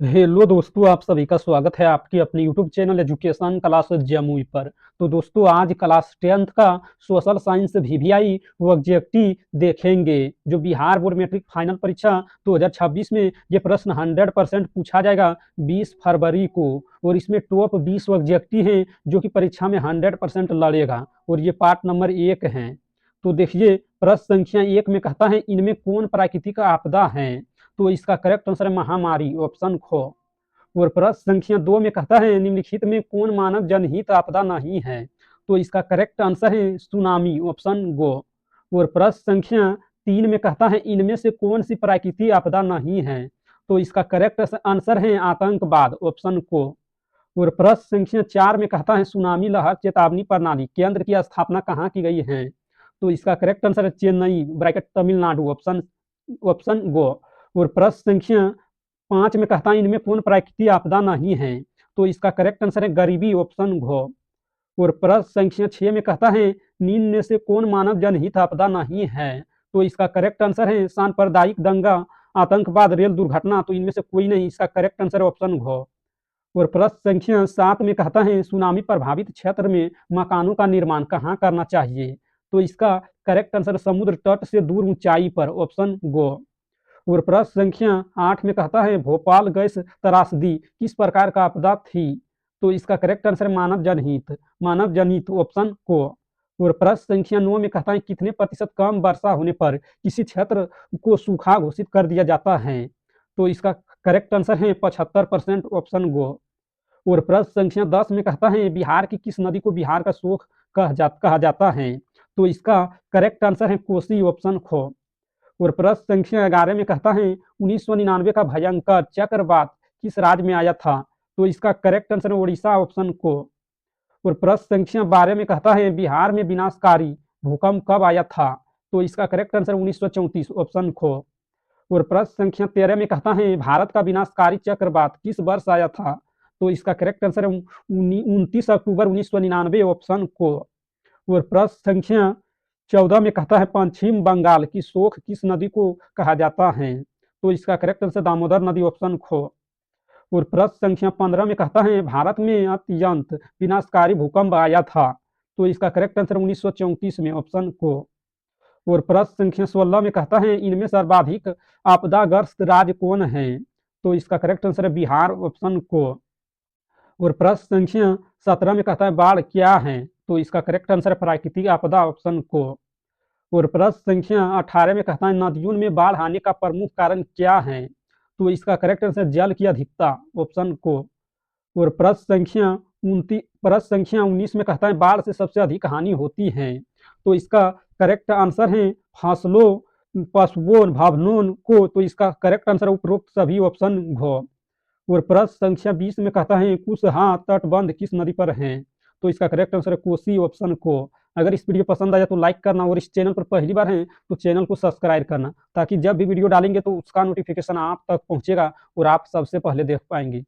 Hello दोस्तों, आप सभी का स्वागत है आपकी अपनी YouTube channel education class Jamui पर। तो दोस्तों, आज क्लास 10th का सोशल साइंस वीवीआई ऑब्जेक्टिव देखेंगे। जो बिहार बोर्ड मैट्रिक फाइनल परीक्षा 2026 में ये प्रश्न 100% पूछा जाएगा 20 फरवरी को। और इसमें टॉप 20 ऑब्जेक्टिव हैं जो कि परीक्षा में 100% लड़ेगा। और ये पार्ट नंबर 1 है। तो देखिए, प्रश्न संख्या 1 में कहता है इनमें कौन प्राकृतिक आपदा है। तो इसका करेक्ट आंसर है महामारी, ऑप्शन ख। और प्रश्न संख्या 2 में कहता है निम्नलिखित में कौन मानव जनहित आपदा नहीं है। तो इसका करेक्ट आंसर है सुनामी, ऑप्शन गो। और प्रश्न संख्या 3 में कहता है इनमें से कौन सी प्राकृतिक आपदा नहीं है। तो इसका करेक्ट आंसर है आतंकवाद, ऑप्शन को। और प्रश्न संख्या 4 में कहता है सुनामी लहर चेतावनी प्रणाली केंद्र की स्थापना कहाँ की गई है। तो इसका करेक्ट आंसर है Chennai bracket Tamil Nadu, option option go. और प्रश्न संख्या 5 में कहता है इनमें कौन प्राकृतिक आपदा नहीं है। तो इसका करेक्ट आंसर है गरीबी, ऑप्शन घ। और प्रश्न संख्या 6 में कहता है निम्न में से कौन मानव जनहित आपदा नहीं है। तो इसका करेक्ट आंसर है सांप्रदायिक दंगा, आतंकवाद, रेल दुर्घटना। तो इनमें से कोई नहीं, इसका करेक्ट आंसर है ऑप्शन घ। और प्रश्न संख्या 7 में कहता है सुनामी प्रभावित क्षेत्र में मकानों का निर्माण कहाँ करना चाहिए। तो इसका करेक्ट आंसर समुद्र तट से दूर ऊंचाई पर, ऑप्शन गो। और प्रश्न संख्या 8 में कहता है भोपाल गैस त्रासदी किस प्रकार का आपदा थी। तो इसका करेक्ट आंसर मानव जनित, ऑप्शन को। और प्रश्न संख्या 9 में कहता है कितने प्रतिशत कम वर्षा होने पर किसी क्षेत्र को सूखा घोषित कर दिया जाता है। तो इसका करेक्ट आंसर है 75%, ऑप्शन गो। और प्रश्न संख्या 10 में कहता है बिहार की किस नदी को बिहार का शोक कहा जाता है। तो इसका करेक्ट आंसर है कोसी, ऑप्शन खो। और प्रश्न संख्या 11 में कहता है 1999 का भयंकर चक्रवात किस राज्य में आया था। तो इसका करेक्ट आंसर है उड़ीसा, ऑप्शन को। और प्रश्न संख्या 12 में कहता है बिहार में विनाशकारी भूकंप कब आया था। तो इसका करेक्ट आंसर 1934, ऑप्शन खो। और प्रश्न संख्या 13 में कहता है भारत का विनाशकारी चक्रवात किस वर्ष आया था। तो इसका करेक्ट आंसर है 29 अक्टूबर 1999, ऑप्शन को। और प्रश्न संख्या 14 में कहता है पश्चिम बंगाल की शोक किस नदी को कहा जाता है। तो इसका करेक्ट आंसर दामोदर नदी, ऑप्शन खो। और प्रश्न संख्या 15 में कहता है भारत में अत्यंत विनाशकारी भूकंप आया था। तो इसका करेक्ट आंसर 1934 में, ऑप्शन को। और प्रश्न संख्या 16 में कहता है इनमें सर्वाधिक आपदाग्रस्त राज्य कौन है। तो इसका करेक्ट आंसर है बिहार, ऑप्शन को। और प्रश्न संख्या 17 में कहता है बाढ़ क्या है। तो इसका करेक्ट आंसर है प्राकृतिक आपदा, ऑप्शन को। और प्रश्न संख्या 18 में कहता है नदियों में बाढ़ आने का प्रमुख कारण क्या है। तो इसका करेक्ट आंसर जल की अधिकता, ऑप्शन को। और प्रश्न संख्या 19 में कहता है बाढ़ से सबसे अधिक हानि होती है। तो इसका करेक्ट आंसर है फसलों, पशुओं, भवनों को। तो इसका करेक्ट आंसर उपरोक्त सभी, ऑप्शन घ। और प्रश्न संख्या 20 में कहता है कुशहा तटबंध किस नदी पर है। तो इसका करेक्ट आंसर है कोसी, ऑप्शन को। अगर इस वीडियो पसंद आया तो लाइक करना और इस चैनल पर पहली बार है तो चैनल को सब्सक्राइब करना, ताकि जब भी वीडियो डालेंगे तो उसका नोटिफिकेशन आप तक पहुंचेगा और आप सबसे पहले देख पाएंगे।